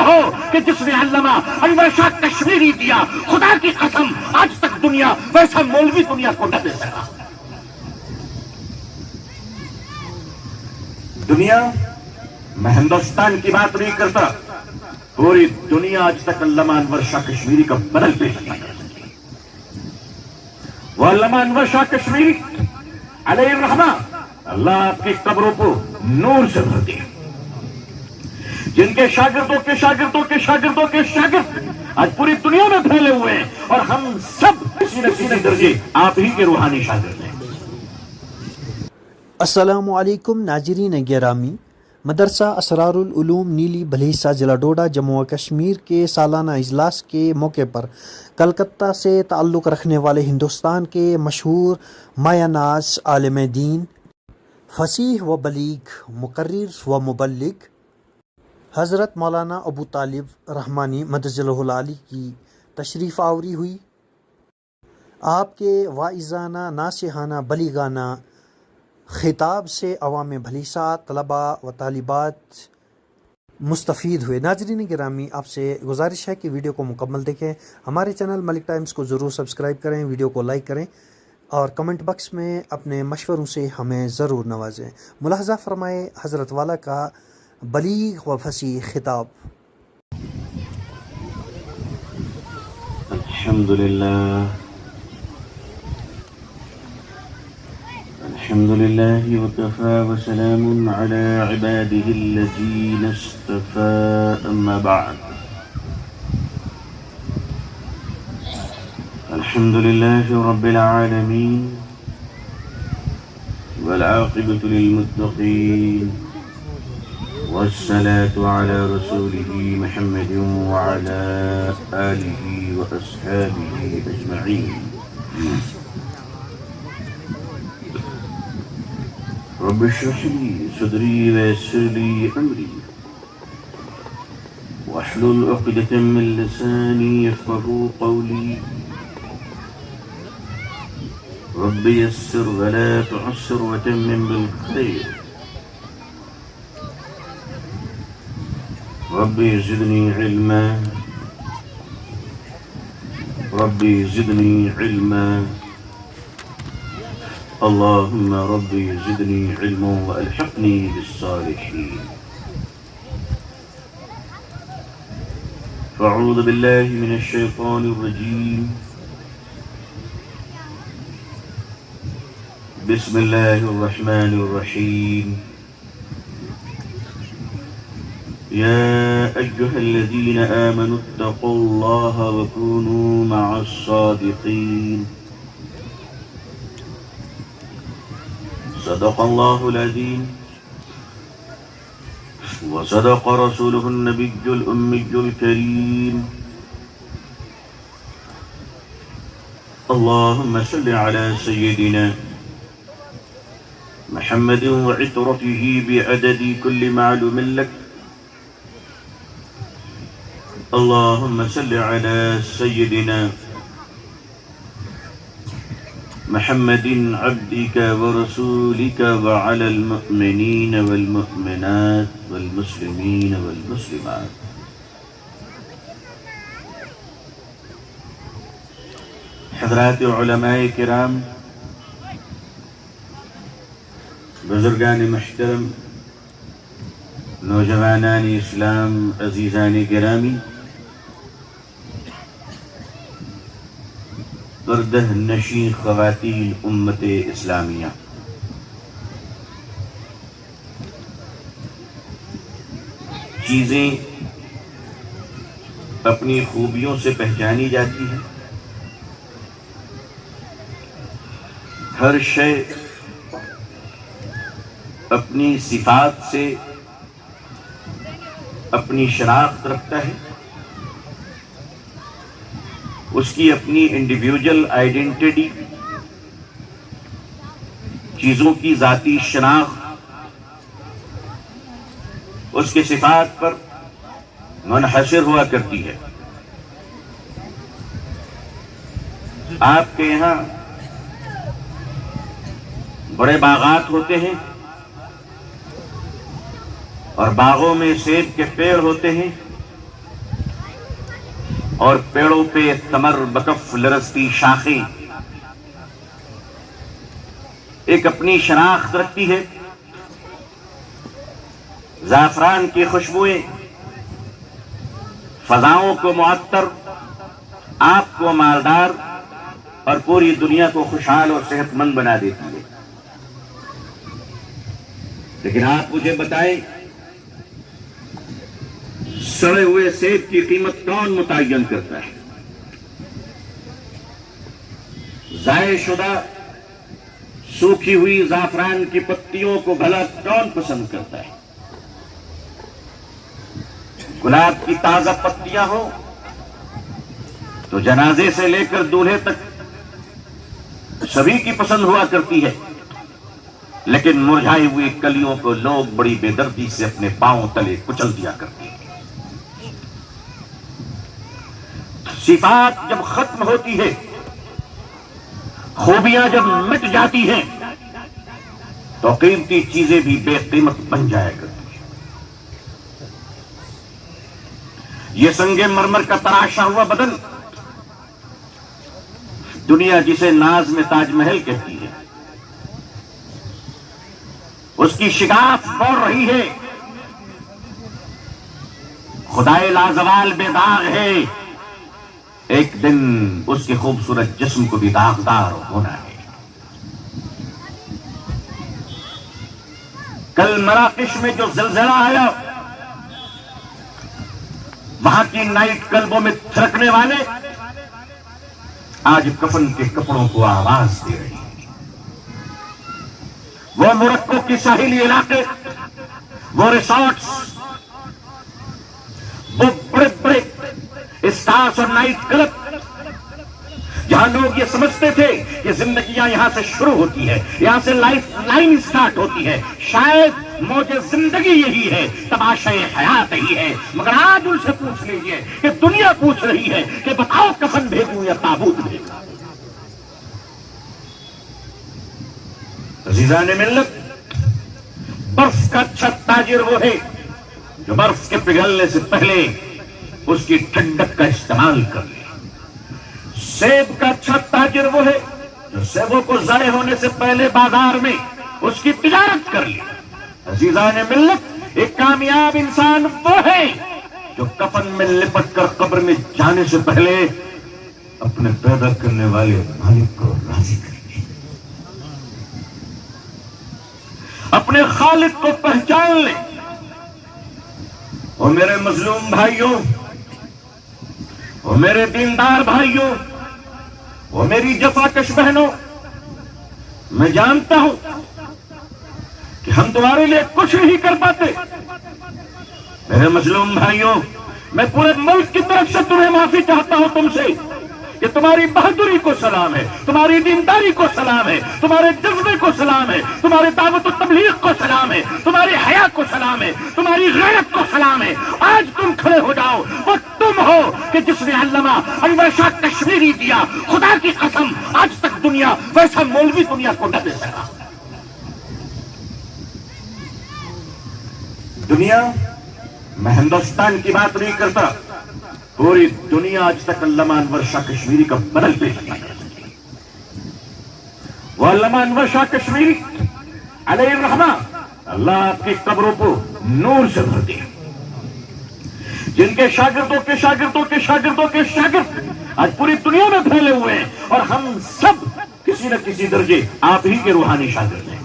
ہو کہ جس نے علامہ انور شاہ کشمیری دیا، خدا کی قسم آج تک دنیا ویسا مولوی دنیا کو نہ دے سکا. دنیا، میں ہندوستان کی بات نہیں کرتا، پوری دنیا آج تک علامہ انور شاہ کشمیری کا بدل پیش نہ کر سکی. وہ علامہ انور شاہ کشمیری علیہ الرحمہ، اللہ آپ کی قبروں کو نور سے بھر دے، جن کے شاگردوں کے شاگردوں کے شاگردوں کے شاگرد آج پوری دنیا میں پھیلے ہوئے ہیں، اور ہم سب کسی نہ کسی درجے آپ ہی کے روحانی شاگرد ہیں. السلام علیکم ناظرین گرامی. مدرسہ اسرار العلوم نیلی بھلیسہ ضلع ڈوڈا جموں و کشمیر کے سالانہ اجلاس کے موقع پر کلکتہ سے تعلق رکھنے والے ہندوستان کے مشہور مایہ ناز عالم دین، فصیح و بلیغ، مقرر و مبلغ حضرت مولانا ابو طالب رحمانی مدظلہ العالی کی تشریف آوری ہوئی. آپ کے واعظانہ، ناصحانہ، بلیغانہ خطاب سے عوام بھلیسہ، طلباء و طالبات مستفید ہوئے. ناظرین گرامی، آپ سے گزارش ہے کہ ویڈیو کو مکمل دیکھیں. ہمارے چینل ملک ٹائمز کو ضرور سبسکرائب کریں، ویڈیو کو لائک کریں اور کمنٹ باکس میں اپنے مشوروں سے ہمیں ضرور نوازیں. ملاحظہ فرمائے حضرت والا کا بلیغ و فصیح خطاب. الحمد لله وكفى وسلام على عباده الذين اصطفى أما بعد. الحمد لله رب العالمين والعاقبة للمتقين والصلاة على رسوله محمد وعلى آله وأصحابه أجمعين. رب اشرح لي صدري ويسر لي أمري واحلل عقدة من لساني يفقهوا قولي. رب يسر ولا تعسر وتمم بالخير. ربي زدني علما، ربي زدني علما، اللهم ربي زدني علما وألحقني بالصالحين. فأعوذ بالله من الشيطان الرجيم. بسم الله الرحمن الرحيم. يا أيها الذين آمنوا اتقوا الله وكونوا مع الصادقين. صدق الله العظيم وصدق رسوله النبي الأمي الكريم. اللهم صل على سيدنا محمد وعطرته بعدد كل معلوم لك. اللهم صل على سيدنا محمد عبدك ورسولك وعلى المؤمنين والمؤمنات والمسلمين والمسلمات. حضرات علماء کرام، بزرگان محترم، نوجوانان اسلام، عزیزان گرامی، پردہ نشین خواتین امت اسلامیہ، چیزیں اپنی خوبیوں سے پہچانی جاتی ہیں. ہر شے اپنی صفات سے اپنی شناخت رکھتا ہے، اس کی اپنی انڈیویجول آئیڈینٹی، چیزوں کی ذاتی شناخت اس کے صفات پر منحصر ہوا کرتی ہے. آپ کے یہاں بڑے باغات ہوتے ہیں اور باغوں میں سیب کے پیڑ ہوتے ہیں، اور پیڑوں پہ تمر بکف لرزتی شاخیں ایک اپنی شناخت رکھتی ہے. زعفران کی خوشبوئیں فضاؤں کو معطر، آپ کو مالدار اور پوری دنیا کو خوشحال اور صحت مند بنا دیتی ہے. لیکن آپ مجھے بتائیں، سڑے ہوئے سیب کی قیمت کون متعین کرتا ہے؟ ضائع شدہ سوکھی ہوئی زعفران کی پتیوں کو بھلا کون پسند کرتا ہے؟ گلاب کی تازہ پتیاں ہوں تو جنازے سے لے کر دولہے تک سبھی کی پسند ہوا کرتی ہے، لیکن مرجھائی ہوئی کلیوں کو لوگ بڑی بے دردی سے اپنے پاؤں تلے کچل دیا کرتے ہیں. صفات جب ختم ہوتی ہے، خوبیاں جب مٹ جاتی ہیں، تو قیمتی چیزیں بھی بے قیمت بن جایا کرتی ہیں. یہ سنگ مرمر کا تراشا ہوا بدن، دنیا جسے ناز میں تاج محل کہتی ہے، اس کی شگاف بڑھ رہی ہے. خدائے لازوال بے داغ ہے، ایک دن اس کے خوبصورت جسم کو بھی داغدار ہونا ہے. کل مراکش میں جو زلزلہ آیا، وہاں کی نائٹ کلبوں میں تھرکنے والے آج کفن کے کپڑوں کو آواز دے رہے ہیں. وہ موروکو کی ساحلی علاقے، وہ ریسارٹس، وہ بڑے بڑے اسٹارس اور نائٹ کلب جہاں لوگ یہ سمجھتے تھے کہ زندگیاں یہاں سے شروع ہوتی ہے، یہاں سے لائف لائن سٹارٹ ہوتی ہے، شاید موج زندگی یہی ہے، تماشا حیات یہی ہے. مگر آج ان سے پوچھ لیجئے کہ دنیا پوچھ رہی ہے کہ بتاؤ کفن بھیجوں یا تابوت بھیجوں. عزیزان ملت، برف کا اچھا تاجر وہ ہے جو برف کے پگھلنے سے پہلے اس کی ٹھنڈک کا استعمال کر لے. سیب کا اچھا تاجر وہ ہے جو سیبوں کو ضائع ہونے سے پہلے بازار میں اس کی تجارت کر لے. عزیزان ملت، ایک کامیاب انسان وہ ہے جو کفن میں لپٹ کر قبر میں جانے سے پہلے اپنے پیدا کرنے والے مالک کو راضی کرے، اپنے خالق کو پہچان لے. اور میرے مظلوم بھائیوں، اور میرے دیندار بھائیوں، اور میری جفاکش بہنوں، میں جانتا ہوں کہ ہم تمہارے لیے کچھ نہیں کر پاتے. میرے مظلوم بھائیوں، میں پورے ملک کی طرف سے تمہیں معافی چاہتا ہوں تم سے کہ تمہاری بہادری کو سلام ہے، تمہاری دینداری کو سلام ہے، تمہارے جذبے کو سلام ہے، تمہارے دعوت و تبلیغ کو سلام ہے، تمہاری حیا کو سلام ہے، تمہاری غیرت کو سلام ہے. آج تم کھڑے ہو جاؤ، وہ تم ہو کہ جس نے علامہ انور شاہ کشمیری دیا. خدا کی قسم آج تک دنیا ویسا مولوی دنیا کو نہ دے سکا. دنیا، میں ہندوستان کی بات نہیں کرتا، پوری دنیا آج تک علامہ انور شاہ کشمیری کا بدل پیش کیا کرتی ہے. وہ علامہ انور شاہ کشمیری علیہ الرحمہ، اللہ آپ کی قبروں کو نور سے بھر دے، جن کے شاگردوں کے شاگردوں کے شاگردوں کے شاگرد آج پوری دنیا میں پھیلے ہوئے ہیں، اور ہم سب کسی نہ کسی درجے آپ ہی کے روحانی شاگرد ہیں.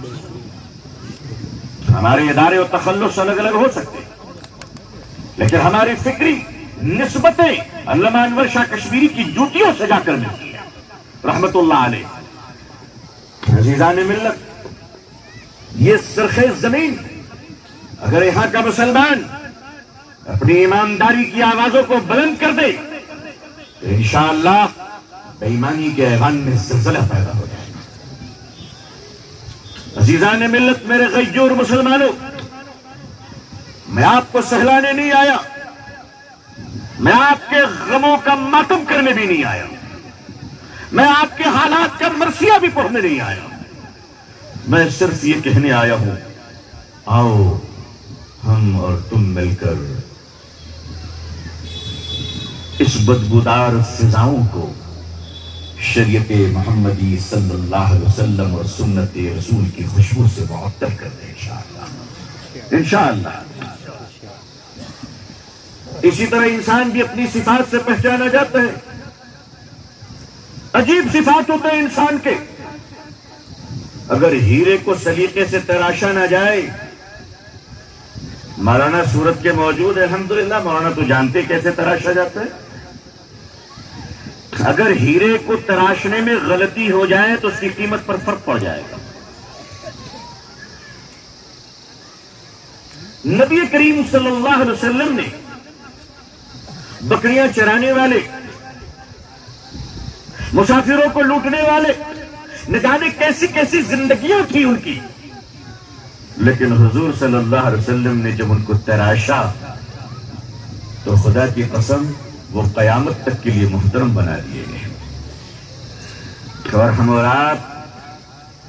ہمارے ادارے اور تخلص الگ الگ ہو سکتے ہیں، لیکن ہماری فکری نسبتیں علامہ انور شاہ کشمیری کی جوتیوں سے جا کر ملتی ہیں رحمت اللہ علیہ. عزیزان ملت، یہ سرخِ زمین اگر یہاں کا مسلمان اپنی ایمانداری کی آوازوں کو بلند کر دے تو انشاءاللہ بے ایمانی کے ایوان میں زلزلہ پیدا ہو جائے گا. عزیزان ملت، میرے غیور مسلمانوں، میں آپ کو سہلانے نہیں آیا، میں آپ کے غموں کا ماتم کرنے بھی نہیں آیا، میں آپ کے حالات کا مرثیہ بھی پڑھنے نہیں آیا. میں صرف یہ کہنے آیا ہوں، آؤ ہم اور تم مل کر اس بدبودار فضاؤں کو شریعت محمدی صلی اللہ علیہ وسلم اور سنت رسول کی خوشبو سے معطر کر دیں انشاءاللہ انشاءاللہ۔ اسی طرح انسان بھی اپنی صفات سے پہچانا جاتا ہے۔ عجیب صفات ہوتے ہیں انسان کے۔ اگر ہیرے کو سلیقے سے تراشا نہ جائے، مولانا صورت کے موجود ہے الحمدللہ، مولانا تو جانتے کیسے تراشا جاتا ہے۔ اگر ہیرے کو تراشنے میں غلطی ہو جائے تو اس کی قیمت پر فرق پڑ جائے گا۔ نبی کریم صلی اللہ علیہ وسلم نے بکریاں چرانے والے، مسافروں کو لوٹنے والے، نہ جانے کیسی کیسی زندگیاں تھی ان کی، لیکن حضور صلی اللہ علیہ وسلم نے جب ان کو تراشا تو خدا کی قسم وہ قیامت تک کے لیے محترم بنا دیے گئے۔ اور ہم اور آپ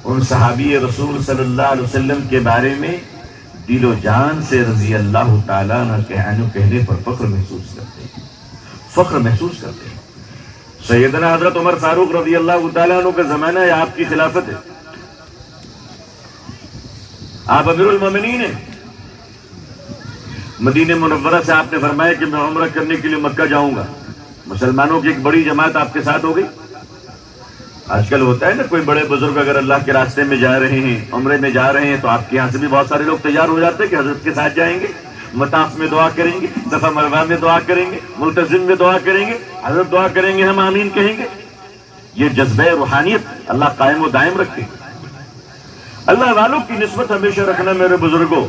ان صحابی رسول صلی اللہ علیہ وسلم کے بارے میں دل و جان سے رضی اللہ تعالیٰ عنہ کہنے پر فخر محسوس کرتے ہیں، فخر محسوس کرتے ہیں۔ سیدنا حضرت عمر فاروق رضی اللہ تعالیٰ عنہ کا زمانہ ہے، آپ کی خلافت ہے، آپ امیر المومنین ہیں۔ مدینہ منورہ سے آپ نے فرمایا کہ میں عمرہ کرنے کے لیے مکہ جاؤں گا، مسلمانوں کی ایک بڑی جماعت آپ کے ساتھ ہو گئی۔ آج کل ہوتا ہے نا، کوئی بڑے بزرگ اگر اللہ کے راستے میں جا رہے ہیں، عمرے میں جا رہے ہیں، تو آپ کے یہاں سے بھی بہت سارے لوگ تیار ہو جاتے ہیں کہ حضرت کے ساتھ جائیں گے، مطاف میں دعا کریں گے، صفا مروہ میں دعا کریں گے، ملتزم میں دعا کریں گے، حضرت دعا کریں گے، ہم آمین کہیں گے۔ یہ جذبہ روحانیت اللہ قائم و دائم رکھے۔ اللہ والوں کی نسبت ہمیشہ رکھنا میرے بزرگوں،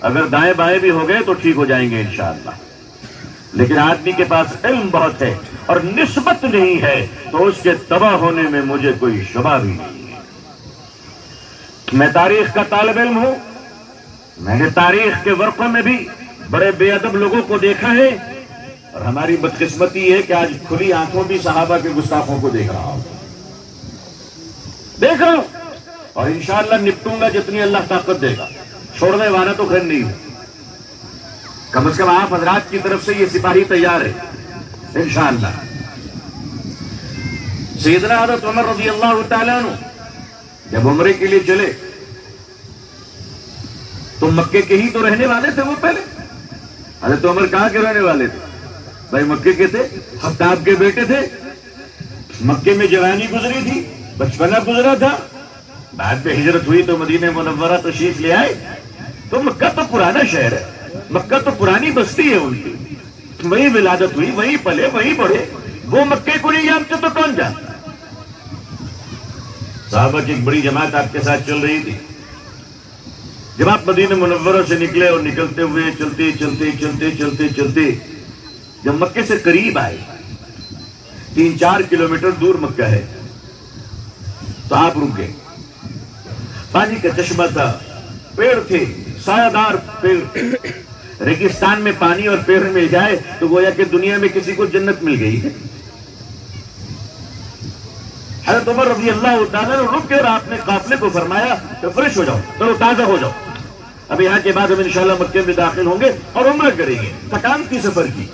اگر دائیں بائیں بھی ہو گئے تو ٹھیک ہو جائیں گے انشاءاللہ، لیکن آدمی کے پاس علم بہت ہے اور نسبت نہیں ہے تو اس کے تباہ ہونے میں مجھے کوئی شبہ بھی نہیں ہے۔ میں تاریخ کا طالب علم ہوں، میں نے تاریخ کے ورقوں میں بھی بڑے بے ادب لوگوں کو دیکھا ہے، اور ہماری بدقسمتی ہے کہ آج کھلی آنکھوں بھی صحابہ کے گستاخوں کو دیکھ رہا ہوں، دیکھ رہا ہوں، اور انشاءاللہ نپٹوں گا جتنی اللہ طاقت دے گا، چھوڑنے والا تو خیر نہیں ہوں۔ کم از کم آپ حضرات کی طرف سے یہ سپاہی تیار ہے انشاءاللہ۔ سیدنا حضرت عمر رضی اللہ تعالیٰ عنہ جب عمرے کے لیے چلے تو مکے کے ہی تو رہنے والے تھے، وہ پہلے حضرت عمر کہاں کے رہنے والے تھے؟ بھائی مکے کے تھے، خطاب کے بیٹے تھے، مکے میں جوانی گزری تھی، بچپنا گزرا تھا، بعد میں ہجرت ہوئی تو مدینہ منورہ تشریف لے آئے۔ تو مکہ تو پرانا شہر ہے، مکہ تو پرانی بستی ہے ان کی، وہی ولادت ہوئی، وہی پلے، وہی بڑھے، وہ مکے کو نہیں جانتے تو کون جانتا؟ صحابہ کی ایک بڑی جماعت آپ کے ساتھ چل رہی تھی۔ جب آپ مدینہ منورہ سے نکلے اور نکلتے ہوئے چلتے چلتے چلتے چلتے چلتے جب مکے سے قریب آئے، 3-4 کلومیٹر دور مکہ ہے، تو آپ رک گئے۔ پانی کا چشمہ تھا، پیڑ تھے، سایہ دار پیڑ۔ ریگستان میں پانی اور پیڑ مل جائے تو گویا کہ دنیا میں کسی کو جنت مل گئی ہے۔ حضرت عمر رضی اللہ تعالیٰ نے رک کے اور آپ نے قافلے کو فرمایا کہ فریش ہو جاؤ، چلو تازہ ہو جاؤ، اب یہاں کے بعد ہم انشاءاللہ مکے میں داخل ہوں گے اور عمرہ کریں گے۔ تکان تھی سفر کی،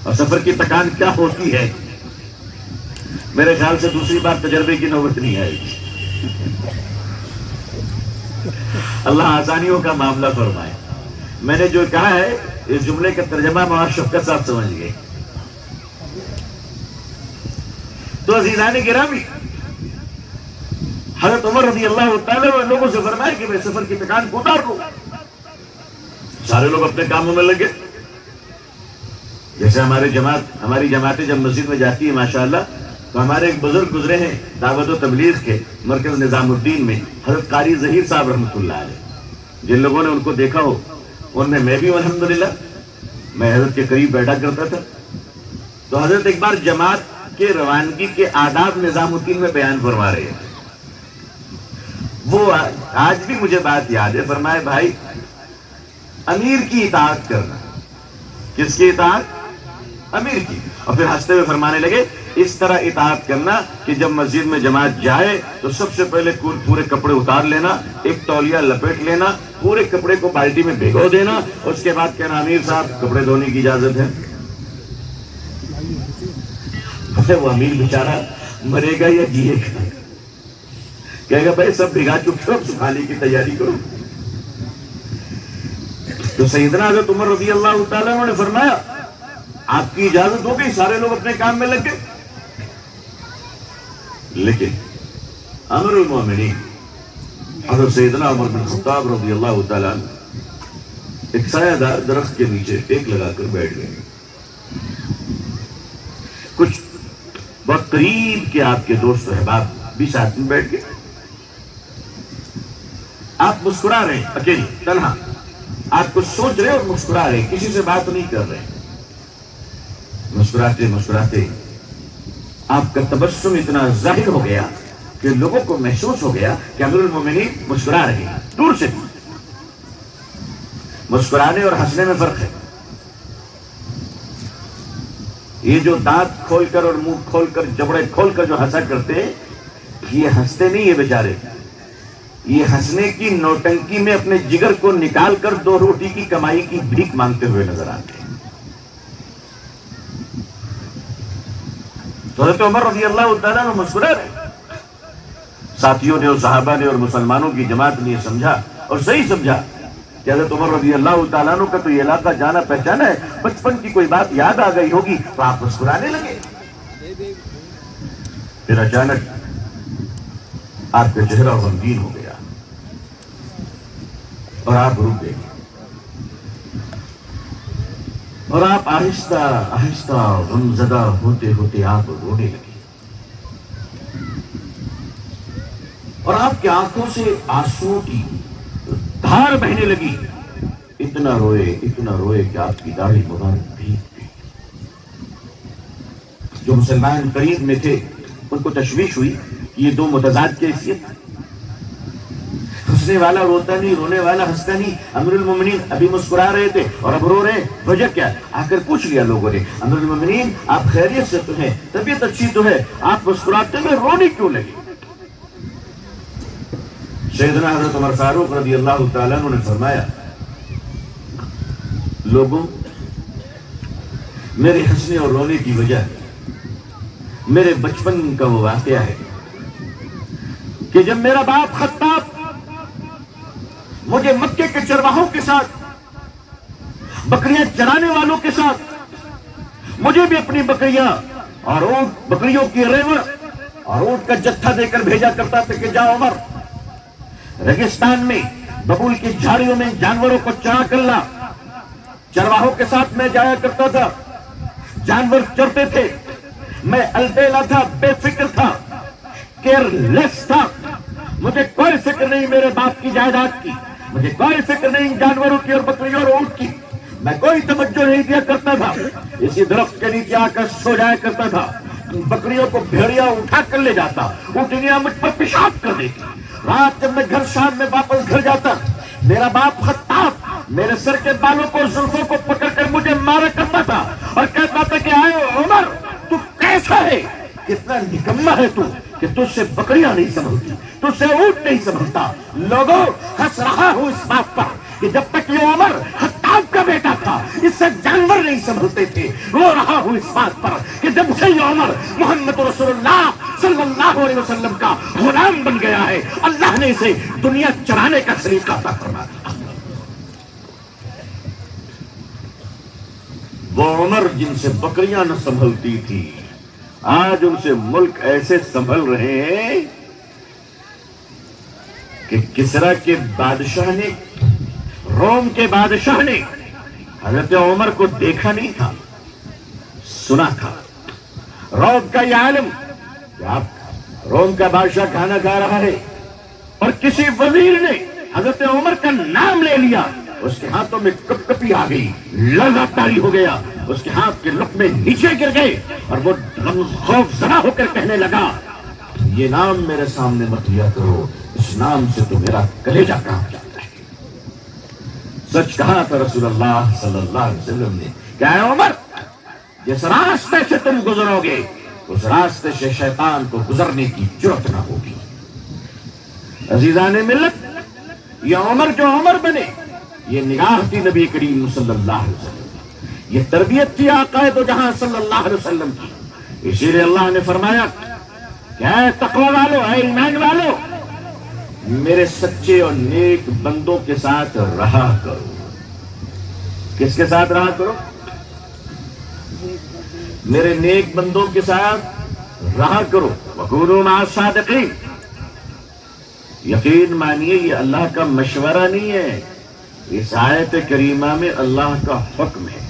اور سفر کی تکان کیا ہوتی ہے میرے خیال سے دوسری بار تجربے کی نوبت نہیں آئے گی۔ اللہ آسانیوں کا معاملہ فرمائے۔ میں نے جو کہا ہے اس جملے کا ترجمہ مولانا شفقت صاحب سمجھ گئے۔ تو عزیزان گرامی، حضرت عمر رضی اللہ تعالیٰ نے لوگوں سے فرمایا کہ میں سفر کی تکان کو اتار لوں۔ سارے لوگ اپنے کاموں میں لگے، جیسے ہماری جماعتیں جب مسجد میں جاتی ہیں ماشاءاللہ، تو ہمارے ایک بزرگ گزرے ہیں دعوت و تبلیغ کے مرکز نظام الدین میں، حضرت قاری ظہیر صاحب رحمۃ اللہ علیہ۔ جن لوگوں نے ان کو دیکھا ہو ان میں بھی الحمدللہ میں حضرت کے قریب بیٹھا کرتا تھا۔ تو حضرت ایک بار جماعت کے روانگی کے آداب نظام الدین میں بیان فرما رہے ہیں۔ وہ آج بھی مجھے بات یاد ہے، فرمائے بھائی امیر کی اطاعت کرنا۔ کس کی اطاعت؟ امیر کی۔ اور پھر ہنستے ہوئے فرمانے لگے اس طرح اطاعت کرنا کہ جب مسجد میں جماعت جائے تو سب سے پہلے پورے کپڑے اتار لینا، ایک تولیہ لپیٹ لینا، پورے کپڑے کو بالٹی میں بھگو دینا، اس کے بعد کہنا امیر صاحب کپڑے دھونے کی اجازت ہے۔ وہ امیر بیچارہ مرے گا یا جیے گا؟ کہے گا بھائی سب بھگا چکے ہو، سکھانے کی تیاری کرو۔ تو سیدنا حضرت عمر رضی اللہ تعالیٰ عنہ نے فرمایا آپ کی اجازت ہو گئی، سارے لوگ اپنے کام میں لگ گئے۔ لیکن امیر المومنین حضرت سیدنا عمر بن خطاب رضی اللہ تعالیٰ عنہ ایک سایہ دار درخت کے نیچے ٹیک لگا کر بیٹھ گئے۔ کچھ بہت قریب کے آپ کے دوست و احباب بھی ساتھ میں بیٹھ گئے۔ آپ مسکرا رہے ہیں، اکیلے تنہا، آپ کچھ سوچ رہے اور مسکرا رہے، کسی سے بات نہیں کر رہے۔ مسکراتے مسکراتے آپ کا تبسم اتنا ظاہر ہو گیا کہ لوگوں کو محسوس ہو گیا کہ امیر المومنین مسکرا رہے ہیں۔ دور سے مسکرانے اور ہنسنے میں فرق ہے۔ یہ جو دانت کھول کر اور منہ کھول کر جبڑے کھول کر جو ہنسا کرتے ہیں، یہ ہنستے نہیں، یہ بیچارے یہ ہنسنے کی نوٹنکی میں اپنے جگر کو نکال کر 2 روٹی کی کمائی کی بھیک مانگتے ہوئے نظر آتے ہیں۔ تو حضرت عمر رضی اللہ تعالیٰ عنہ مسکرا رہے۔ ساتھیوں نے اور صحابہ نے اور مسلمانوں کی جماعت نے یہ سمجھا اور صحیح سمجھا کہ حضرت عمر رضی اللہ تعالیٰ عنہ کا تو یہ علاقہ جانا پہچانا ہے، بچپن کی کوئی بات یاد آ گئی ہوگی تو آپ مسکرانے لگے۔ پھر اچانک آپ کا چہرہ غمگین ہو گیا اور آپ رک گئے اور آپ آہستہ آہستہ غمزدہ ہوتے ہوتے آپ رونے لگے اور آپ کی آنکھوں سے آنسو کی دھار بہنے لگی۔ اتنا روئے کہ آپ کی داڑھی مبارک بھیگ گئی۔ جو مسلمان قریب میں تھے ان کو تشویش ہوئی کہ یہ 2 متضاد کیفیت، ہنسنے والا روتا نہیں، رونے والا ہنستا نہیں۔ امیر المومنین ابھی مسکرا رہے تھے اور اب رو رہے ہیں، وجہ کیا؟ آ کر پوچھ لیا لوگوں نے، امیر المومنین آپ خیریت سے تو ہیں، طبیعت اچھی تو ہے، آپ مسکراتے میں رونے کیوں لگے؟ سیدنا حضرت عمر فاروق رضی اللہ تعالیٰ عنہ نے فرمایا لوگوں، میرے ہنسنے اور رونے کی وجہ میرے بچپن کا وہ واقعہ ہے کہ جب میرا باپ خطاب مجھے مکے کے چرواہوں کے ساتھ، بکریاں چرانے والوں کے ساتھ، مجھے بھی اپنی بکریاں اور اونٹ، بکریوں کی ریوڑ اور اونٹ کا جتھا دے کر بھیجا کرتا تھا کہ جاؤ عمر ریگستان میں ببول کی جھاڑیوں میں جانوروں کو چرا کر لا۔ چرواہوں کے ساتھ میں جایا کرتا تھا، جانور چرتے تھے، میں البیلا تھا، بے فکر تھا، کیئر لیس تھا، مجھے کوئی فکر نہیں میرے باپ کی جائیداد کی، مجھے کوئی فکر نہیں جانوروں کی اور بکریوں اور اونٹ کی، میں کوئی توجہ نہیں دیا کرتا تھا، اسی درخت کے نیچے آ کر سو جایا کرتا تھا۔ بکریوں کو بھیڑیا اٹھا کر لے جاتا، اونٹنیاں مجھ پر پیشاب کر دیتی۔ رات جب میں گھر شام میں واپس گھر جاتا، میرا باپ خطاب میرے سر کے بالوں کو، زلفوں کو پکڑ کر مجھے مارا کرتا تھا اور کہتا تھا کہ آئے عمر تو کیسا ہے، کتنا نکما ہے تو کہ تجھ سے بکریاں نہیں سنبھلتی، تجھ سے اونٹ نہیں سنبھلتا۔ لوگوں، ہنس رہا ہوں اس بات پر کہ جب تک یہ عمر خطاب کا بیٹا تھا اس سے جانور نہیں سنبھلتے تھے۔ رو رہا ہوں اس بات پر کہ جب سے یہ عمر محمد رسول اللہ صلی اللہ علیہ وسلم کا غلام بن گیا ہے، اللہ نے اسے دنیا چرانے کا سلیقہ عطا فرمایا۔ وہ عمر جن سے بکریاں نہ سنبھلتی تھی، آج ان سے ملک ایسے سنبھل رہے ہیں کہ کسرا کے بادشاہ نے، روم کے بادشاہ نے حضرت عمر کو دیکھا نہیں تھا، سنا تھا۔ روم کا یہ عالم کہ آپ روم کا بادشاہ کھانا کھا رہا ہے اور کسی وزیر نے حضرت عمر کا نام لے لیا، اس کے ہاتھوں میں کپ کپی آ گئی، لرزہ طاری ہو گیا، اس کے ہاتھ کے لقمے نیچے گر گئے اور وہ خوف زدہ ہو کر کہنے لگا یہ نام میرے سامنے مت لیا کرو، اس نام سے تو میرا کلیجہ کانپ جاتا ہے۔ سچ کہا تھا رسول اللہ صلی اللہ علیہ وسلم نے کہ اے عمر، جس راستے سے تم گزرو گے اس راستے سے شیطان کو گزرنے کی جرأت نہ ہوگی۔ عزیزان ملت، یہ عمر جو عمر بنے، یہ نگاہ تھی نبی کریم صلی اللہ علیہ وسلم، یہ تربیت تھی آقا دو جہاں صلی اللہ علیہ وسلم کی، اسی لیے اللہ نے فرمایا کہ اے تقوی والو، اے ایمان والو، میرے سچے اور نیک بندوں کے ساتھ رہا کرو۔ کس کے ساتھ رہا کرو؟ میرے نیک بندوں کے ساتھ رہا کرو۔ وَكُونُوا مَعَ الصَّادِقِينَ۔ یقین مانیے یہ اللہ کا مشورہ نہیں ہے، اس آیت کریمہ میں اللہ کا حکم ہے۔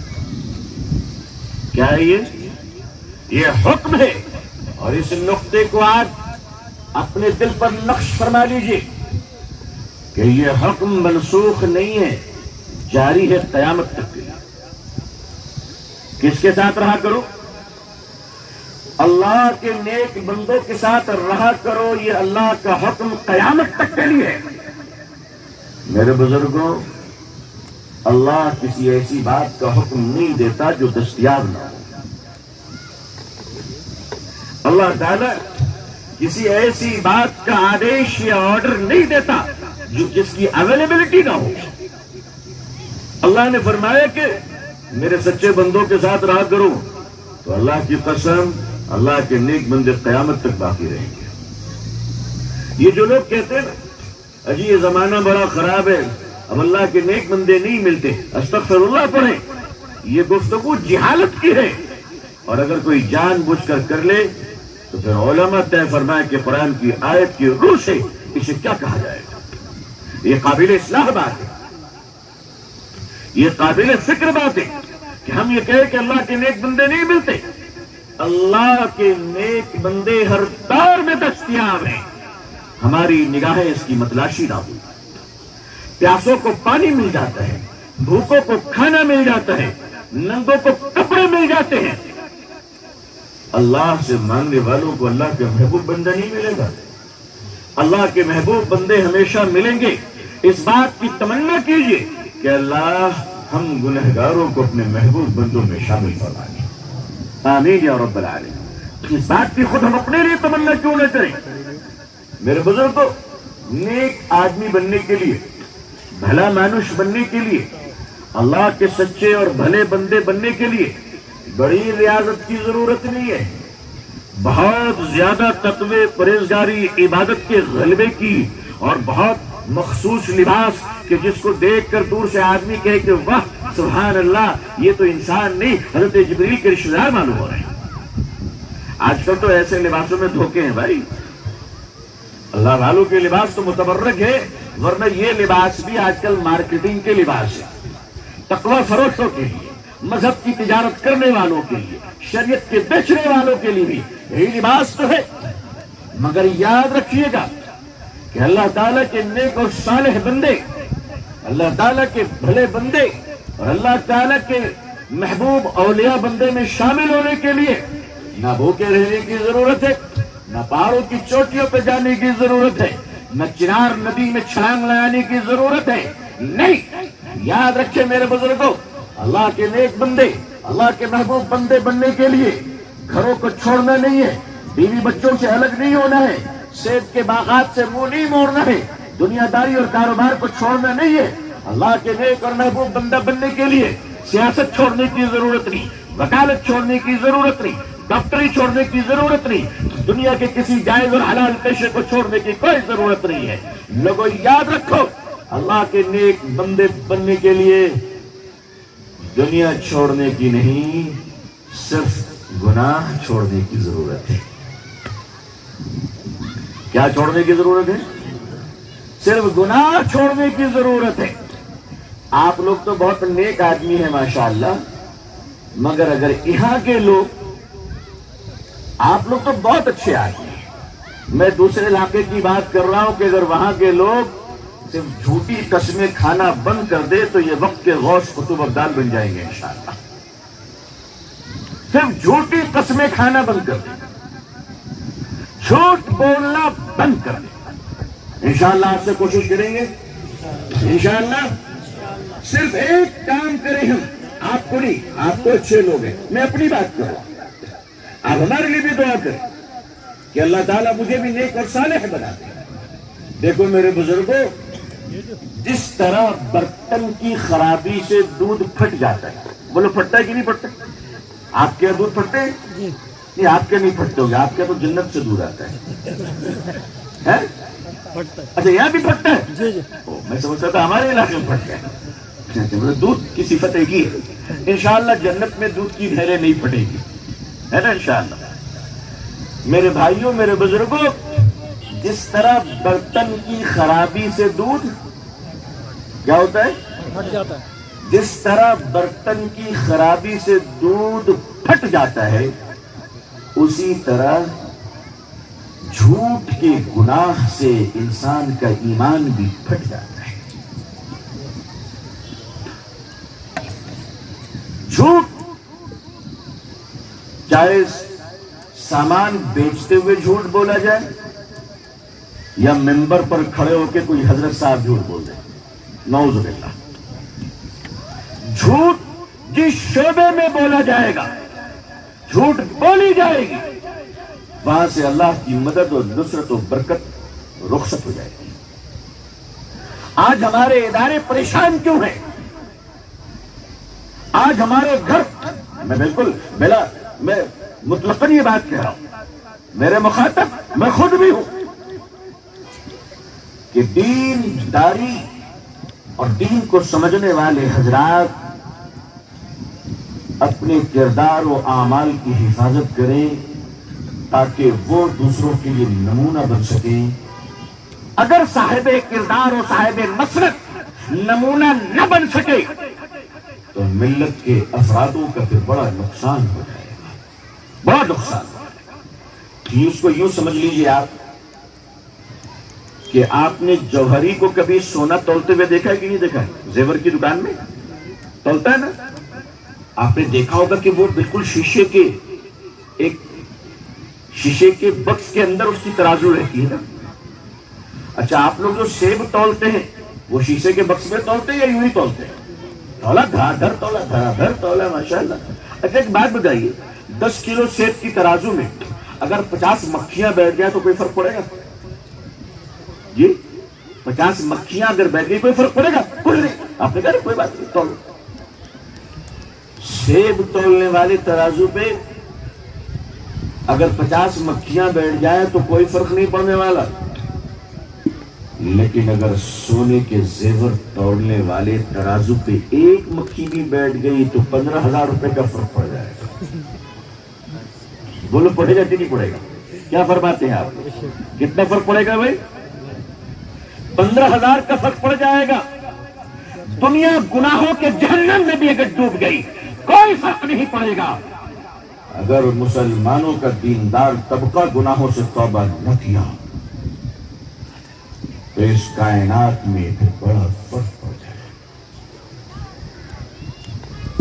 کیا ہے یہ حکم ہے، اور اس نقطے کو آج اپنے دل پر نقش فرما لیجیے کہ یہ حکم منسوخ نہیں ہے، جاری ہے قیامت تک کے لیے۔ کس کے ساتھ رہا کرو؟ اللہ کے نیک بندوں کے ساتھ رہا کرو، یہ اللہ کا حکم قیامت تک کے لیے ہے۔ میرے بزرگوں، اللہ کسی ایسی بات کا حکم نہیں دیتا جو دستیاب نہ ہو۔ اللہ تعالیٰ کسی ایسی بات کا آدیش یا آرڈر نہیں دیتا جو جس کی اویلیبلٹی نہ ہو۔ اللہ نے فرمایا کہ میرے سچے بندوں کے ساتھ رہا کرو، تو اللہ کی قسم اللہ کے نیک بندے قیامت تک باقی رہیں گے۔ یہ جو لوگ کہتے ہیں نا اجی یہ زمانہ بڑا خراب ہے، اب اللہ کے نیک بندے نہیں ملتے، استغفر اللہ پڑھیں، یہ گفتگو جہالت کی ہے، اور اگر کوئی جان بوجھ کر کر لے تو پھر علماء طے فرمائے کہ قرآن کی آیت کی روح سے اسے کیا کہا جائے گا۔ یہ قابل اصلاح بات ہے، یہ قابل فکر بات ہے کہ ہم یہ کہیں کہ اللہ کے نیک بندے نہیں ملتے۔ اللہ کے نیک بندے ہر دور میں دستیاب ہیں، ہماری نگاہیں اس کی متلاشی نہ ہوئی۔ پیاسوں کو پانی مل جاتا ہے، بھوکوں کو کھانا مل جاتا ہے، ننگوں کو کپڑے مل جاتے ہیں۔ اللہ سے مانگنے والوں کو اللہ کے محبوب بندہ نہیں ملے گا؟ اللہ کے محبوب بندے ہمیشہ ملیں گے۔ اس بات کی تمنا کیجئے کہ اللہ ہم گنہگاروں کو اپنے محبوب بندوں میں شامل فرما دیں۔ آمین یا رب العالمین۔ اس بات کی خود ہم اپنے لیے تمنا کیوں نہ کریں؟ میرے بزرگوں، نیک آدمی بننے کے لیے، بھلا مانوش بننے کے لیے، اللہ کے سچے اور بھلے بندے بننے کے لیے بڑی ریاضت کی ضرورت نہیں ہے، بہت زیادہ تقوی، پرہیزگاری، عبادت کے غلبے کی، اور بہت مخصوص لباس کہ جس کو دیکھ کر دور سے آدمی کہے کہ واہ سبحان اللہ، یہ تو انسان نہیں حضرت جبریل کے رشتہ دار معلوم ہو رہے ہیں۔ آج کل تو ایسے لباسوں میں دھوکے ہیں بھائی، اللہ والوں کے لباس تو متبرک ہے، ورنہ یہ لباس بھی آج کل مارکیٹنگ کے لباس ہے، تقوی فروشوں کے لیے، مذہب کی تجارت کرنے والوں کے لیے، شریعت کے بیچنے والوں کے لیے بھی یہی لباس تو ہے۔ مگر یاد رکھیے گا کہ اللہ تعالیٰ کے نیک اور صالح بندے، اللہ تعالیٰ کے بھلے بندے اور اللہ تعالیٰ کے محبوب اولیاء بندے میں شامل ہونے کے لیے نہ بھوکے رہنے کی ضرورت ہے، نہ پہاڑوں کی چوٹیوں پہ جانے کی ضرورت ہے، نہ چنار ندی میں چھلانگ لگانے کی ضرورت ہے۔ نہیں، یاد رکھے میرے بزرگوں، اللہ کے نیک بندے، اللہ کے محبوب بندے بننے کے لیے گھروں کو چھوڑنا نہیں ہے، بیوی بچوں سے الگ نہیں ہونا ہے، سیب کے باغات سے منہ نہیں موڑنا ہے، دنیا داری اور کاروبار کو چھوڑنا نہیں ہے۔ اللہ کے نیک اور محبوب بندہ بننے کے لیے سیاست چھوڑنے کی ضرورت نہیں، وکالت چھوڑنے کی ضرورت نہیں، ڈاکٹری چھوڑنے کی ضرورت نہیں، دنیا کے کسی جائز اور حلال پیشے کو چھوڑنے کی کوئی ضرورت نہیں ہے۔ لوگوں یاد رکھو، اللہ کے نیک بندے بننے کے لیے دنیا چھوڑنے کی نہیں، صرف گناہ چھوڑنے کی ضرورت ہے۔ کیا چھوڑنے کی ضرورت ہے؟ صرف گناہ چھوڑنے کی ضرورت ہے۔ آپ لوگ تو بہت نیک آدمی ہیں ماشاءاللہ، مگر اگر یہاں کے لوگ، آپ لوگ تو بہت اچھے آدمی ہیں، میں دوسرے علاقے کی بات کر رہا ہوں کہ اگر وہاں کے لوگ صرف جھوٹی قسمیں کھانا بند کر دے تو یہ وقت کے غوث قطب ابدال بن جائیں گے انشاءاللہ۔ صرف جھوٹی قسمیں کھانا بند کر دے، جھوٹ بولنا بند کر دے، انشاءاللہ آپ سے کوشش کریں گے، انشاءاللہ صرف ایک کام کریں ہم، آپ کو نہیں، آپ تو اچھے لوگ ہیں، میں اپنی بات کر رہا ہوں، آپ ہمارے لیے بھی دعا کریں کہ اللہ تعالیٰ مجھے بھی نیک اور صالح بنا دے۔ دیکھو میرے بزرگوں، جس طرح برتن کی خرابی سے دودھ پھٹ جاتا ہے، بولو پھٹتا ہے کہ نہیں پھٹتا؟ آپ کے یہاں دودھ پھٹتے ہیں؟ نہیں آپ کے نہیں پھٹتے ہوگے, آپ کے تو جنت سے دودھ آتا ہے. اچھا یہاں بھی پھٹتا ہے؟ میں سمجھتا تھا ہمارے علاقے میں پھٹتا ہے. دودھ کی صفت ایک ہی ہے. انشاءاللہ جنت میں دودھ کی دھیرے نہیں پھٹے گی, ہے نا انشاءاللہ. میرے بھائیوں, میرے بزرگوں, جس طرح برتن کی خرابی سے دودھ کیا ہوتا ہے, پھٹ جاتا ہے, جس طرح برتن کی خرابی سے دودھ پھٹ جاتا ہے, اسی طرح جھوٹ کے گناہ سے انسان کا ایمان بھی پھٹ جاتا ہے. جھوٹ, چاہے سامان بیچتے ہوئے جھوٹ بولا جائے یا ممبر پر کھڑے ہو کے کوئی حضرت صاحب جھوٹ بول دے, نعوذ باللہ. جھوٹ جس شعبے میں بولا جائے گا, جھوٹ بولی جائے گی, وہاں سے اللہ کی مدد اور نصرت و برکت رخصت ہو جائے گی. آج ہمارے ادارے پریشان کیوں ہیں؟ آج ہمارے گھر, میں بالکل میں مطلقاً یہ بات کہہ رہا ہوں, میرے مخاطب میں خود بھی ہوں, کہ دین داری اور دین کو سمجھنے والے حضرات اپنے کردار و اعمال کی حفاظت کریں تاکہ وہ دوسروں کے لیے نمونہ بن سکیں. اگر صاحب کردار و صاحب مسلک نمونہ نہ بن سکے تو ملت کے افرادوں کا پھر بڑا نقصان ہو جائے گا, بڑا نقصان. اس کو یوں سمجھ لیجیے آپ کہ آپ نے جوہری کو کبھی سونا تولتے ہوئے دیکھا ہے کہ نہیں دیکھا ہے؟ زیور کی دکان میں تولتا ہے نا, آپ نے دیکھا ہوگا کہ وہ بالکل شیشے کے بکس کے اندر اس کی ترازو رہتی ہے نا. اچھا آپ لوگ جو سیب تولتے ہیں وہ شیشے کے بکس میں تولتے ہیں یا یوں ہی تولتے ہیں؟ تولا دھڑا دھڑ تولا, دھڑا دھڑ تولا, ماشاءاللہ. اچھا ایک بات بتائیے, 10 کلو سیب کی ترازو میں اگر 50 مکھیاں بیٹھ جائیں تو کوئی فرق پڑے گا جی؟ 50 مکھیاں اگر بیٹھ گئی کوئی فرق پڑے گا؟ کچھ نہیں. آپ نے کہا کوئی بات نہیں, تولو. سیب تولنے والے ترازو پہ اگر 50 مکھیاں بیٹھ جائیں تو کوئی فرق نہیں پڑنے والا, لیکن اگر سونے کے زیور توڑنے والے ترازو پہ ایک مکھی بھی بیٹھ گئی تو 15,000 روپے کا فرق پڑ جائے گا. بولو پڑے گا کہ نہیں پڑے گا؟ کیا فرماتے ہیں آپ؟ کتنا فرق پڑے گا بھائی؟ 15,000 کا فرق پڑ جائے گا. دنیا گناہوں کے جہنم میں بھی اگر ڈوب گئی کوئی فرق نہیں پڑے گا. اگر مسلمانوں کا دیندار طبقہ گناہوں سے توبہ نہ کیا تو اس کائنات میں پھر بڑا فرق پڑ جائے.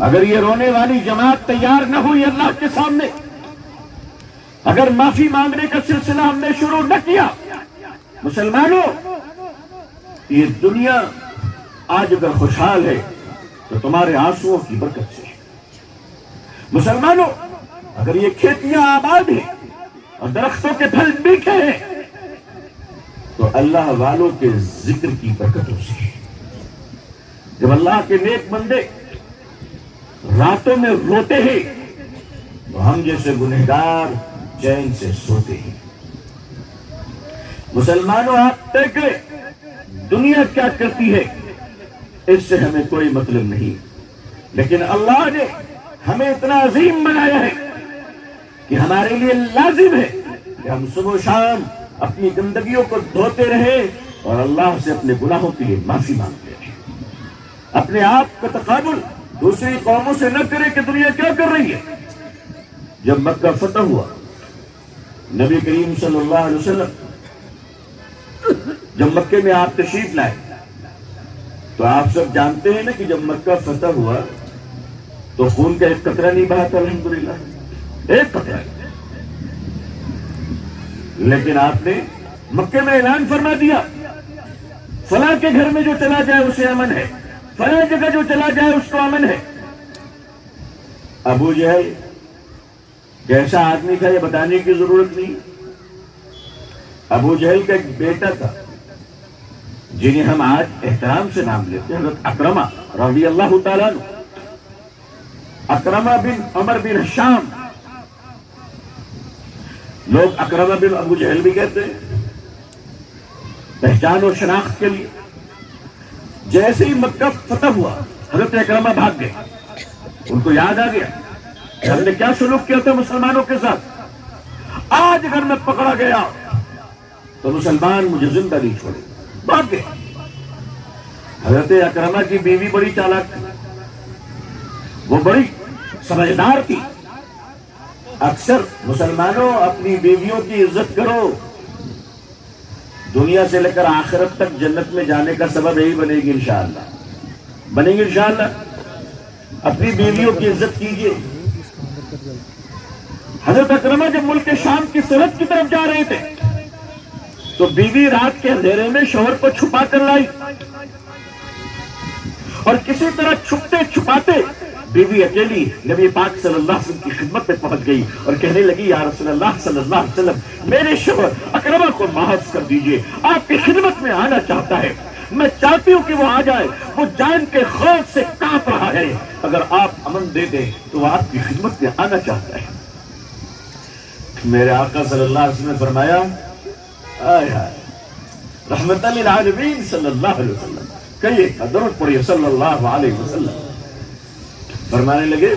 اگر یہ رونے والی جماعت تیار نہ ہوئی اللہ کے سامنے, اگر معافی مانگنے کا سلسلہ ہم نے شروع نہ کیا, مسلمانوں یہ دنیا آج اگر خوشحال ہے تو تمہارے آنسوؤں کی برکت سے. مسلمانوں اگر یہ کھیتیاں آباد ہیں اور درختوں کے پھل میٹھے ہیں تو اللہ والوں کے ذکر کی برکتوں سے. جب اللہ کے نیک بندے راتوں میں روتے ہیں تو ہم جیسے گنہگار چین سے سوتے ہیں. مسلمانوں آپ طے کریں دنیا کیا کرتی ہے اس سے ہمیں کوئی مطلب نہیں, لیکن اللہ نے ہمیں اتنا عظیم بنایا ہے کہ ہمارے لیے لازم ہے کہ ہم صبح و شام اپنی گندگیوں کو دھوتے رہیں اور اللہ سے اپنے گناہوں کے لیے معافی مانگتے رہیں. اپنے آپ کا تقابل دوسری قوموں سے نہ کریں کہ دنیا کیا کر رہی ہے. جب مکہ فتح ہوا, نبی کریم صلی اللہ علیہ وسلم جب مکے میں آپ تشریف لائے تو آپ سب جانتے ہیں نا کہ جب مکہ فتح ہوا تو خون کا ایک قطرہ نہیں بہا تھا, الحمدللہ ایک قطرہ. لیکن آپ نے مکے میں اعلان فرما دیا فلاں کے گھر میں جو چلا جائے اسے امن ہے, فلاں جگہ جو چلا جائے اس کو امن ہے. ابو جہل کیسا آدمی تھا یہ بتانے کی ضرورت نہیں. ابو جہل کا ایک بیٹا تھا جنہیں ہم آج احترام سے نام لیتے ہیں, حضرت اکرمہ رضی اللہ تعالیٰ عنہ. اکرمہ بن عمر بن ہشام لوگ اکرمہ بن ابو جہل بھی کہتے ہیں پہچان و شناخت کے لیے. جیسے ہی مکہ فتح ہوا حضرت اکرمہ بھاگ گئے. ان کو یاد آ گیا کہ ہم نے کیا سلوک کیا تھا مسلمانوں کے ساتھ. آج اگر میں پکڑا گیا تو مسلمان مجھے زندہ نہیں چھوڑے. بھاگ گئے. حضرت اکرمہ کی بیوی بڑی چالاک تھی, وہ بڑی سمجھدار تھی. اکثر مسلمانوں اپنی بیویوں کی عزت کرو, دنیا سے لے کر آخرت تک جنت میں جانے کا سبب یہی بنے گی انشاءاللہ. بنے گی انشاءاللہ. اپنی بیویوں کی عزت کیجیے. حضرت اکرمہ جب ملک شام کی سرحد کی طرف جا رہے تھے تو بیوی رات کے اندھیرے میں شوہر کو چھپا کر لائی, اور کسی طرح چھپتے چھپاتے بیوی اکیلی نبی پاک صلی اللہ علیہ وسلم کی خدمت میں پہنچ گئی اور کہنے لگی یا رسول اللہ صلی اللہ علیہ وسلم میرے شوہر اکرمہ کو معاف کر دیجئے, آپ کی خدمت میں آنا چاہتا ہے. میں چاہتی ہوں کہ وہ آ جائے, وہ جان کے خوف سے کانپ رہا ہے. اگر آپ امن دے دیں تو وہ آپ کی خدمت میں آنا چاہتا ہے. میرے آقا صلی اللہ علیہ وسلم نے فرمایا آئے ہائے رحمت للعالمین صلی اللہ علیہ وسلم, کہیے درود پڑھیے صلی اللہ علیہ وسلم. فرمانے لگے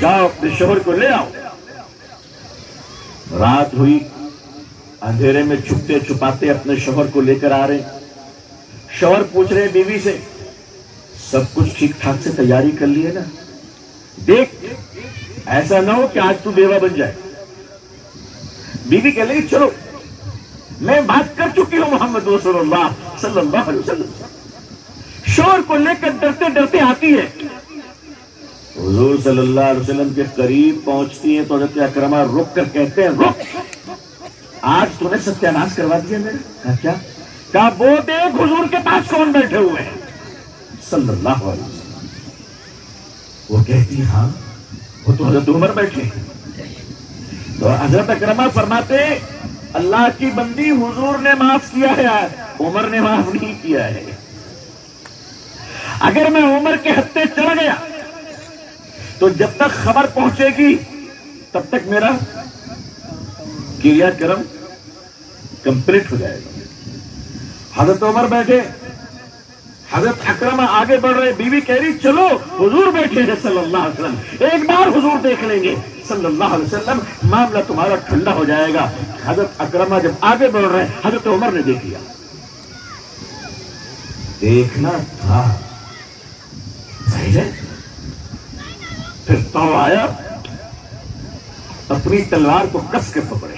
جاؤ اپنے شوہر کو لے آؤ. رات ہوئی, اندھیرے میں چھپتے چھپاتے اپنے شوہر کو لے کر آ رہے. شوہر پوچھ رہے بیوی سے سب کچھ ٹھیک ٹھاک سے تیاری کر لی ہے نا؟ دیکھ ایسا نہ ہو کہ آج تو بیوہ بن جائے. بیوی کہہ لگی چلو میں بات کر چکی ہوں محمد رسول اللہ صلی اللہ علیہ وسلم. شوہر کو لے کر ڈرتے ڈرتے آتی ہے. حضور صلی اللہ علیہ وسلم کے قریب پہنچتی ہیں تو حضرت اکرمہ رک کر کہتے ہیں رک, آج تو نے ستیہ ناش کروا دیا میرا. کہا کیا؟ کہا وہ دیکھ حضور کے پاس کون بیٹھے ہوئے ہیں صلی اللہ علیہ وسلم. وہ کہتی ہاں وہ تو حضرت عمر بیٹھے ہیں. تو حضرت اکرمہ فرماتے اللہ کی بندی حضور نے معاف کیا ہے, عمر نے معاف نہیں کیا ہے. اگر میں عمر کے ہتھے چڑھ گیا تو جب تک خبر پہنچے گی تب تک میرا کریا کرم کمپلیٹ ہو جائے گا. حضرت عمر بیٹھے, حضرت اکرمہ آگے بڑھ رہے. بیوی کہہ رہی چلو حضور بیٹھے ہیں صلی اللہ علیہ وسلم, ایک بار حضور دیکھ لیں گے صلی اللہ علیہ وسلم, معاملہ تمہارا ٹھنڈا ہو جائے گا. حضرت اکرمہ جب آگے بڑھ رہے ہیں حضرت عمر نے دیکھ لیا. دیکھنا تھا صحیح ہے. پھر تو آیا, اپنی تلوار کو کس کے پکڑے,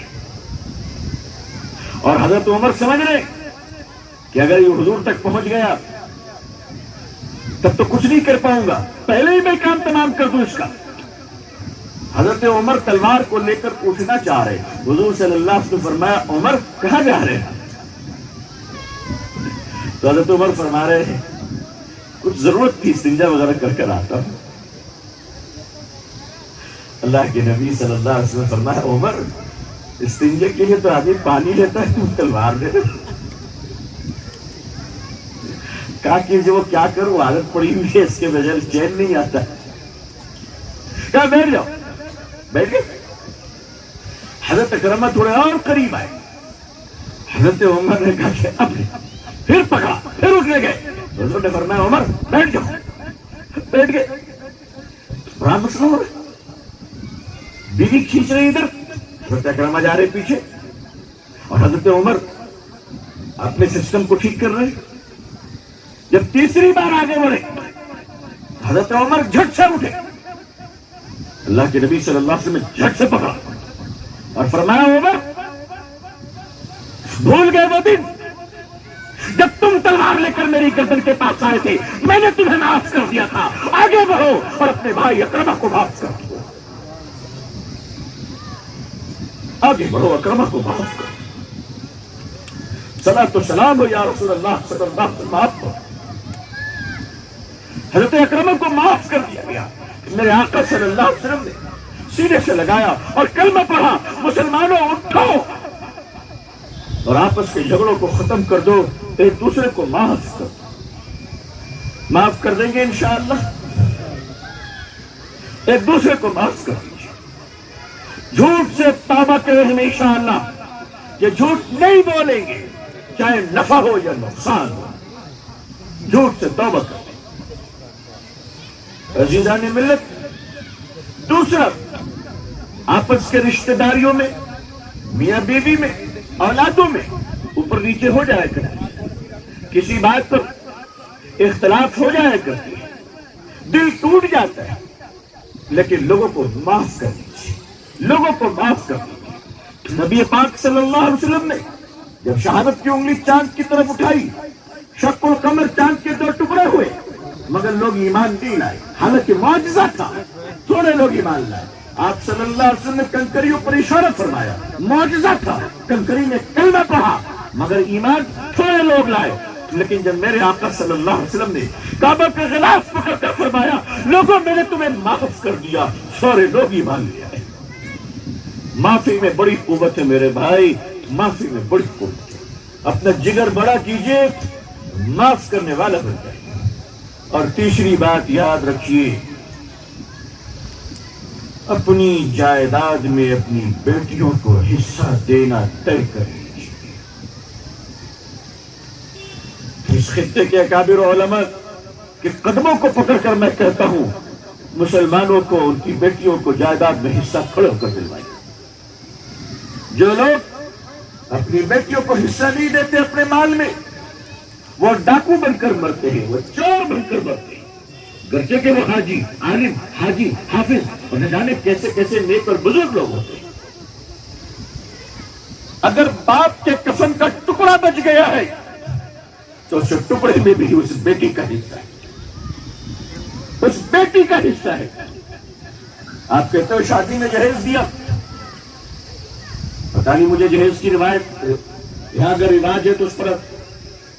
اور حضرت عمر سمجھ رہے کہ اگر یہ حضور تک پہنچ گیا تب تو کچھ نہیں کر پاؤں گا, پہلے ہی میں کام تمام کر دوں اس کا. حضرت عمر تلوار کو لے کر پوچھنا چاہ رہے. حضور صلی اللہ علیہ وسلم نے فرمایا عمر کہاں جا رہے ہیں؟ تو حضرت عمر فرما رہے ہیں کچھ ضرورت تھی, استنجا وغیرہ کر کر آتا ہوں. اللہ کے نبی صلی اللہ علیہ وسلم فرمایا عمر استنجے کے لیے تو آدمی پانی لیتا ہے, تم تلوار لے رہے. کہا کہ وہ کیا کروں, عادت پڑی ہوئی ہے, اس کے بغیر چین نہیں آتا. کہا بیٹھ جاؤ. بیٹھ گئے. حضرت اکرمہ تھوڑے اور قریب آئے. حضرت عمر نے کہا کہ اب پھر پکڑا, پھر اٹھنے گئے. حضور نے فرمایا عمر بیٹھ جاؤ. بیٹھ گئے. بڑا مسئلہ ہو رہا. بیوی کھینچ رہی ادھر, حضرت اکرمہ جا رہے پیچھے, اور حضرت عمر اپنے سسٹم کو ٹھیک کر رہے. جب تیسری بار آگے بڑھے حضرت عمر جھٹ سے اٹھے. اللہ کے نبی صلی اللہ علیہ وسلم نے جھٹ سے پکڑا اور فرمایا عمر بھول گئے وہ دن جب تم تلوار لے کر میری گردن کے پاس آئے تھے, میں نے تمہیں معاف کر دیا تھا. آگے بڑھو اور اپنے بھائی اکرمہ کو معاف کر دو. آگے بڑھو, اکرمہ کو معاف کرو. صلاۃ و سلام ہو یا رسول اللہ صلی اللہ علیہ وسلم. معاف کرو. حضرت اکرمہ کو معاف کر دیا گیا. میرے آقا صلی اللہ علیہ وسلم نے سینے سے لگایا اور کلمہ پڑھا, مسلمانوں اٹھو اور آپس کے جھگڑوں کو ختم کر دو, ایک دوسرے کو معاف کر دو. معاف کر دیں گے انشاءاللہ. ایک دوسرے کو معاف کر دیجیے. جھوٹ سے توبہ کریں ہمیشہ اللہ کہ جھوٹ نہیں بولیں گے چاہے نفع ہو یا نقصان ہو. جھوٹ سے توبہ کریں. عزیزان ملت، دوسرا آپس کے رشتہ داریوں میں، میاں بیوی میں، اولادوں میں اوپر نیچے ہو جایا کرتی ہے. کسی بات پر اختلاف ہو جایا کرتی ہے، دل ٹوٹ جاتا ہے، لیکن لوگوں کو معاف کر دیجیے. لوگوں کو معاف کر دیجیے. نبی پاک صلی اللہ علیہ وسلم نے جب شہادت کی انگلی چاند کی طرف اٹھائی، شق القمر چاند کے 2 ٹکڑے ہوئے، مگر لوگ ایمان نہیں لائے. حالانکہ معجزہ تھا، تھوڑے لوگ ایمان لائے. آپ صلی اللہ علیہ وسلم نے کنکریوں پر اشارہ فرمایا، معجزہ تھا، کنکری نے کلمہ پڑھا، مگر ایمان تھوڑے لوگ لائے. لیکن جب میرے آقا صلی اللہ علیہ وسلم نے کعبہ کے غلاف پکڑ کر فرمایا، لوگوں میں نے تمہیں معاف کر دیا، سارے لوگ ایمان لے آئے. معافی میں بڑی قوت ہے میرے بھائی، معافی میں بڑی قوت ہے. اپنا جگر بڑا کیجئے، معاف کرنے والا بن جائے. اور تیسری بات یاد رکھیے، اپنی جائیداد میں اپنی بیٹیوں کو حصہ دینا طے کر لیجیے. اس خطے کے اکابر علماء کے قدموں کو پکڑ کر میں کہتا ہوں، مسلمانوں کو ان کی بیٹیوں کو جائیداد میں حصہ کھڑے ہو کر دلوائیں. جو لوگ اپنی بیٹیوں کو حصہ نہیں دیتے اپنے مال میں، وہ ڈاکو بن کر مرتے ہیں، وہ چور بن کر مرتے ہیں. گرچہ کہ وہ حاجی، عالم، حاجی، حافظ اور نہ جانے کیسے کیسے نیک اور بزرگ لوگ ہوتے ہیں. اگر باپ کے کفن کا ٹکڑا بچ گیا ہے تو اس ٹکڑے میں بھی اس بیٹی کا حصہ ہے، اس بیٹی کا حصہ ہے. آپ کہتے ہو شادی میں جہیز دیا، پتہ نہیں مجھے جہیز کی روایت یہاں اگر رواج ہے تو اس پر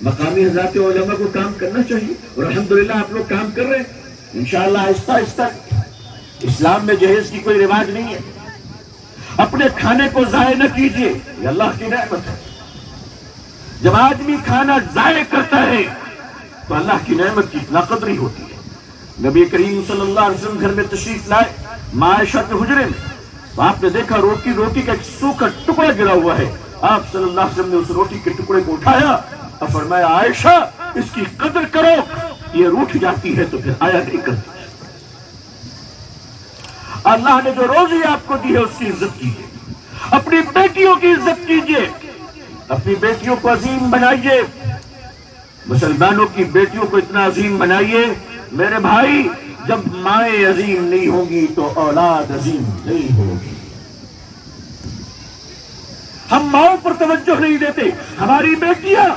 مقامی حضرات علماء کو کام کرنا چاہیے. اور الحمدللہ آپ لوگ کام کر رہے ہیں انشاءاللہ آہستہ آہستہ. اسلام میں جہیز کی کوئی رواج نہیں ہے. اپنے کھانے کو ضائع نہ کیجیے، یہ اللہ کی نعمت ہے. جب آدمی کھانا ضائع کرتا ہے تو اللہ کی نعمت کی ناقدری ہوتی ہے. نبی کریم صلی اللہ علیہ وسلم گھر میں تشریف لائے، ماں عائشہ کے حجرے میں، تو آپ نے دیکھا روٹی کا ایک سوکھا ٹکڑا گرا ہوا ہے. آپ صلی اللہ علیہ وسلم نے اس روٹی کے ٹکڑے کو اٹھایا اور فرمایا، عائشہ اس کی قدر کرو، یہ روٹھ جاتی ہے تو پھر آیا نہیں کرتی. اللہ نے جو روزی آپ کو دی ہے اس کی عزت کیجیے. اپنی بیٹیوں کی عزت کیجیے، اپنی بیٹیوں کو عظیم بنائیے. مسلمانوں کی بیٹیوں کو اتنا عظیم بنائیے میرے بھائی، جب مائیں عظیم نہیں ہوں گی تو اولاد عظیم نہیں ہوگی. ہم ماؤں پر توجہ نہیں دیتے. ہماری بیٹیاں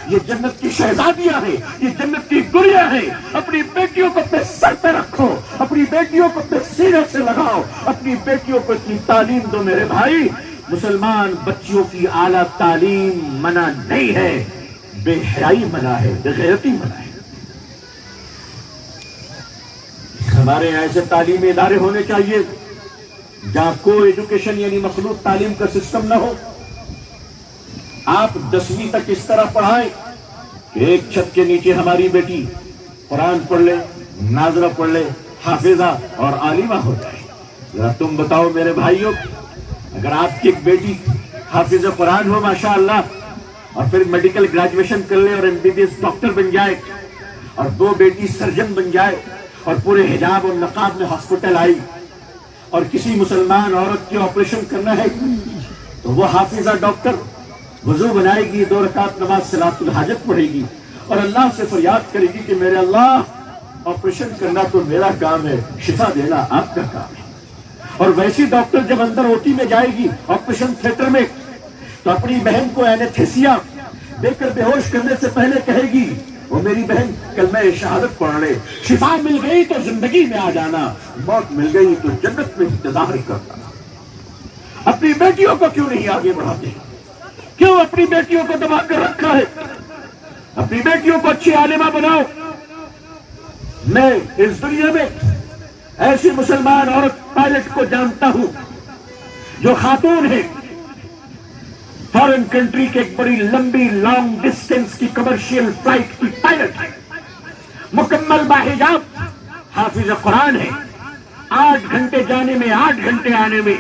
یہ جنت کی شہزادیاں ہیں، یہ جنت کی گڑیاں ہیں. اپنی بیٹیوں کو اپنے سر پہ رکھو، اپنی بیٹیوں کو اپنے سینے سے لگاؤ، اپنی بیٹیوں کو اتنی تعلیم دو میرے بھائی. مسلمان بچیوں کی اعلیٰ تعلیم منع نہیں ہے، بے حیائی منع ہے، بے غیرتی منع ہے. ہمارے یہاں ایسے تعلیمی ادارے ہونے چاہیے جہاں کو ایجوکیشن یعنی مخلوط تعلیم کا سسٹم نہ ہو. آپ 10ویں تک اس طرح پڑھائیں کہ ایک چھت کے نیچے ہماری بیٹی قرآن پڑھ لے، ناظرہ پڑھ لے، حافظہ اور عالمہ ہو جائے. ذرا تم بتاؤ میرے بھائیوں، اگر آپ کی ایک بیٹی حافظ قرآن ہو ماشاءاللہ، اور پھر میڈیکل گریجویشن کر لے اور MBBS ڈاکٹر بن جائے، اور 2 بیٹی سرجن بن جائے، اور پورے حجاب اور نقاب میں ہاسپٹل آئی، اور کسی مسلمان عورت کی آپریشن کرنا ہے تو وہ حافظہ ڈاکٹر وضو بنائے گی، 2 رکعت نماز صلاۃ الحاجت پڑھے گی اور اللہ سے فریاد کرے گی کہ میرے اللہ آپریشن کرنا تو میرا کام ہے، شفا دینا آپ کا کام ہے. اور ویسی ڈاکٹر جب اندر اوٹی میں جائے گی آپریشن تھیٹر میں تو اپنی بہن کو اینستھیسیا دے کر بے ہوش کرنے سے پہلے کہے گی، وہ میری بہن کلمہ شہادت پڑھ لے، شفا مل گئی تو زندگی میں آ جانا، موت مل گئی تو جنت میں انتظار کرنا. اپنی بیٹیوں کو کیوں نہیں آگے بڑھاتے؟ کیوں اپنی بیٹیوں کو دبا کر رکھا ہے؟ اپنی بیٹیوں کو اچھی عالمہ بناؤ. میں اس دنیا میں ایسی مسلمان عورت پائلٹ کو جانتا ہوں جو خاتون ہے، فارن کنٹری کے ایک بڑی لمبی لانگ ڈسٹینس کی کمرشل فلائٹ کی پائلٹ ہے، مکمل باحجاب حافظ قرآن ہے، 8 گھنٹے جانے میں 8 گھنٹے آنے میں.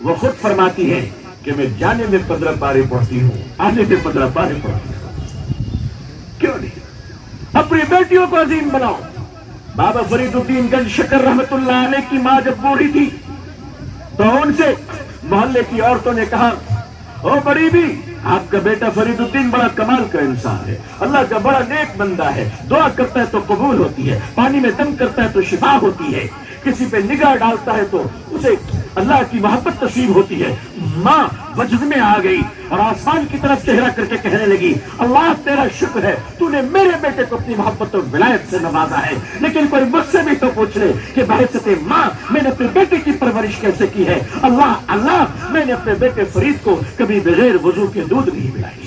وہ خود فرماتی ہے کہ میں جانے میں 15 پارے پڑھتی ہوں، آنے میں 15 پارے پڑھتی ہوں۔ کیوں نہیں اپنی بیٹیوں کو عظیم بناؤ۔ بابا فرید الدین گنج شکر رحمت اللہ علیہ کی ماں جب بوڑھی تھی تو ان سے محلے کی عورتوں نے کہا، او بڑی بھی، آپ کا بیٹا فرید الدین بڑا کمال کا انسان ہے، اللہ کا بڑا نیک بندہ ہے، دعا کرتا ہے تو قبول ہوتی ہے، پانی میں دم کرتا ہے تو شفا ہوتی ہے، کسی پہ نگاہ ڈالتا ہے تو اسے اللہ کی محبت نصیب ہوتی ہے۔ ماں وجد میں آ گئی اور آسمان کی طرف چہرہ کر کے کہنے لگی، اللہ تیرا شکر ہے، تو نے میرے بیٹے کو اپنی محبت اور ولایت سے نوازا ہے، لیکن کوئی مجھ سے بھی تو پوچھ لے کہ بحیثیت ماں میں نے اپنے بیٹے کی پرورش کیسے کی ہے۔ اللہ میں نے اپنے بیٹے فرید کو کبھی بغیر وضو کے دودھ نہیں پلائی۔